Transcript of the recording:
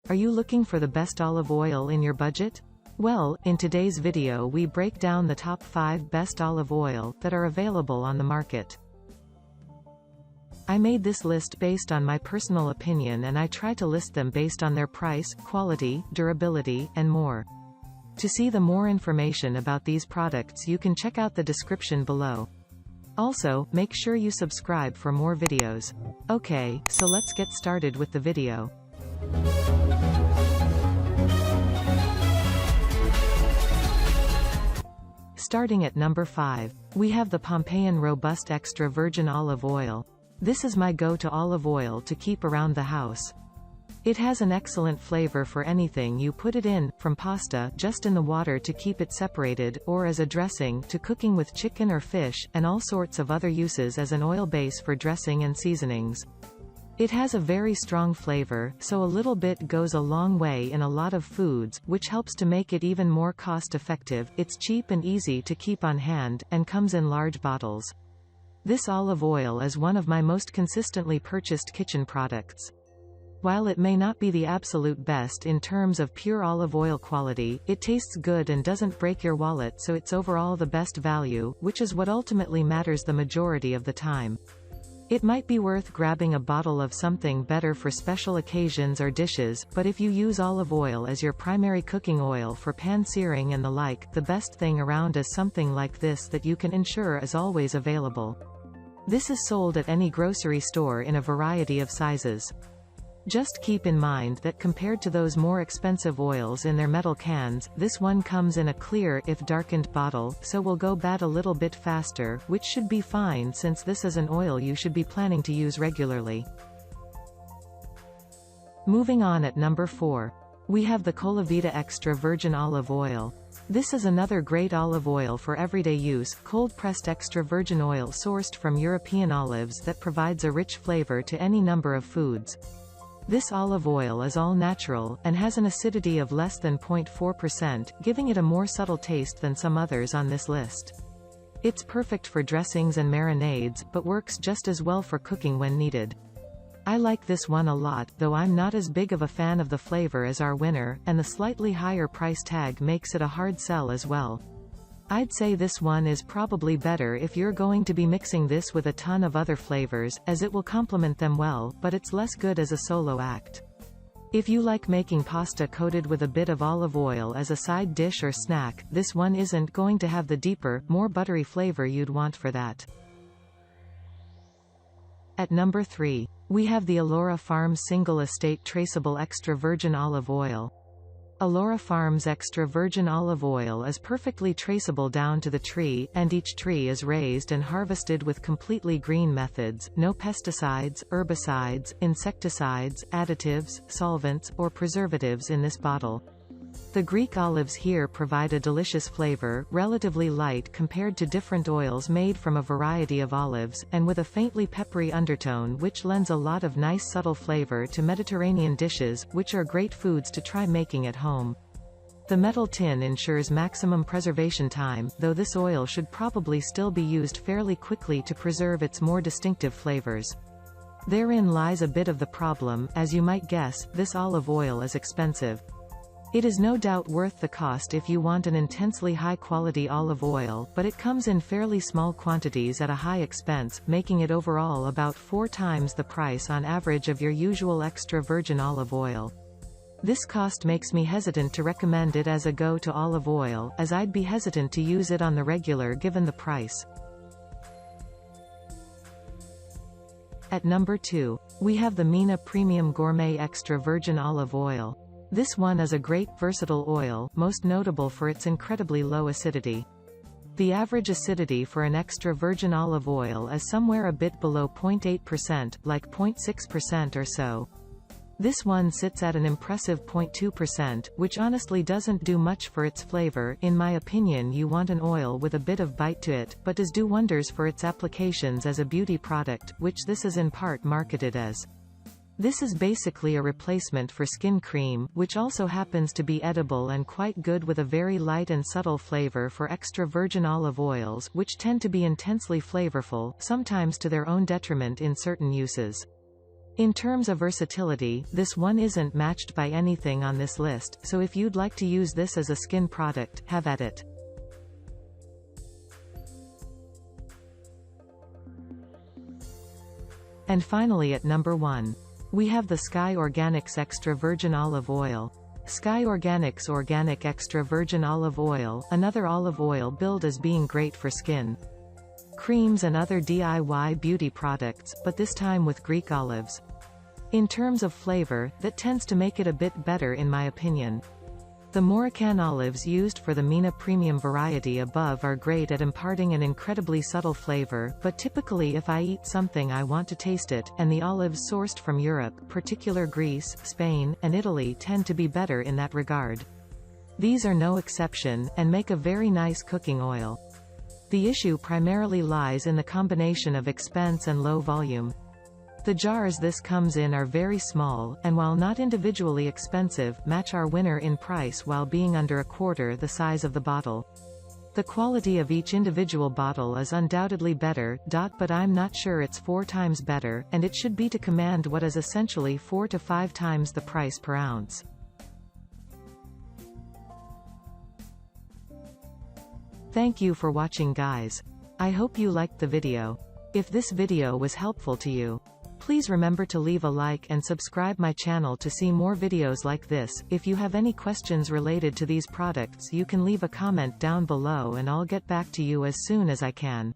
Are you looking for the best olive oil in your budget? Well, in today's video we break down the top 5 best olive oil that are available on the market. I made this list based on my personal opinion, and I try to list them based on their price, quality, durability, and more. To see the more information about these products, you can check out the description below. Also, make sure you subscribe for more videos. Okay, so let's get started with the video. Starting at number 5, we have the Pompeian Robust Extra Virgin Olive Oil. This is my go-to olive oil to keep around the house. It has an excellent flavor for anything you put it in, from pasta just in the water to keep it separated, or as a dressing, to cooking with chicken or fish, and all sorts of other uses as an oil base for dressing and seasonings. It has a very strong flavor, so a little bit goes a long way in a lot of foods, which helps to make it even more cost-effective. It's cheap and easy to keep on hand, and comes in large bottles. This olive oil is one of my most consistently purchased kitchen products. While it may not be the absolute best in terms of pure olive oil quality, it tastes good and doesn't break your wallet, so it's overall the best value, which is what ultimately matters the majority of the time. It might be worth grabbing a bottle of something better for special occasions or dishes, but if you use olive oil as your primary cooking oil for pan searing and the like, the best thing around is something like this that you can ensure is always available. This is sold at any grocery store in a variety of sizes. Just keep in mind that compared to those more expensive oils in their metal cans, this one comes in a clear, if darkened bottle, so will go bad a little bit faster, which should be fine since this is an oil you should be planning to use regularly. Moving on at number 4. We have the Colavita Extra Virgin Olive Oil. This is another great olive oil for everyday use, cold-pressed extra virgin oil sourced from European olives that provides a rich flavor to any number of foods. This olive oil is all natural, and has an acidity of less than 0.4%, giving it a more subtle taste than some others on this list. It's perfect for dressings and marinades, but works just as well for cooking when needed. I like this one a lot, though I'm not as big of a fan of the flavor as our winner, and the slightly higher price tag makes it a hard sell as well. I'd say this one is probably better if you're going to be mixing this with a ton of other flavors, as it will complement them well, but it's less good as a solo act. If you like making pasta coated with a bit of olive oil as a side dish or snack, this one isn't going to have the deeper, more buttery flavor you'd want for that. At number 3, we have the Ellora Farms Single Estate Traceable Extra Virgin Olive Oil. Ellora Farms Extra Virgin Olive Oil is perfectly traceable down to the tree, and each tree is raised and harvested with completely green methods, no pesticides, herbicides, insecticides, additives, solvents, or preservatives in this bottle. The Greek olives here provide a delicious flavor, relatively light compared to different oils made from a variety of olives, and with a faintly peppery undertone which lends a lot of nice subtle flavor to Mediterranean dishes, which are great foods to try making at home. The metal tin ensures maximum preservation time, though this oil should probably still be used fairly quickly to preserve its more distinctive flavors. Therein lies a bit of the problem. As you might guess, this olive oil is expensive. It is no doubt worth the cost if you want an intensely high-quality olive oil, but it comes in fairly small quantities at a high expense, making it overall about 4 times the price on average of your usual extra virgin olive oil. This cost makes me hesitant to recommend it as a go-to olive oil, as I'd be hesitant to use it on the regular given the price. At number 2, we have the Mina Premium Gourmet Extra Virgin Olive Oil. This one is a great, versatile oil, most notable for its incredibly low acidity. The average acidity for an extra virgin olive oil is somewhere a bit below 0.8%, like 0.6% or so. This one sits at an impressive 0.2%, which honestly doesn't do much for its flavor. In my opinion, you want an oil with a bit of bite to it, but does do wonders for its applications as a beauty product, which this is in part marketed as. This is basically a replacement for skin cream, which also happens to be edible and quite good with a very light and subtle flavor for extra virgin olive oils, which tend to be intensely flavorful, sometimes to their own detriment in certain uses. In terms of versatility, this one isn't matched by anything on this list, so if you'd like to use this as a skin product, have at it. And finally at number 1. We have the Sky Organics Extra Virgin Olive Oil. Sky Organics Organic Extra Virgin Olive Oil, another olive oil billed as being great for skin, creams and other DIY beauty products, but this time with Greek olives. In terms of flavor, that tends to make it a bit better in my opinion. The Moroccan olives used for the Mina premium variety above are great at imparting an incredibly subtle flavor, but typically if I eat something I want to taste it, and the olives sourced from Europe, particular Greece, Spain, and Italy tend to be better in that regard. These are no exception, and make a very nice cooking oil. The issue primarily lies in the combination of expense and low volume. The jars this comes in are very small, and while not individually expensive, match our winner in price while being under a quarter the size of the bottle. The quality of each individual bottle is undoubtedly better, but I'm not sure it's 4 times better, and it should be to command what is essentially 4 to 5 times the price per ounce. Thank you for watching, guys. I hope you liked the video. If this video was helpful to you, please remember to leave a like and subscribe my channel to see more videos like this. If you have any questions related to these products, you can leave a comment down below and I'll get back to you as soon as I can.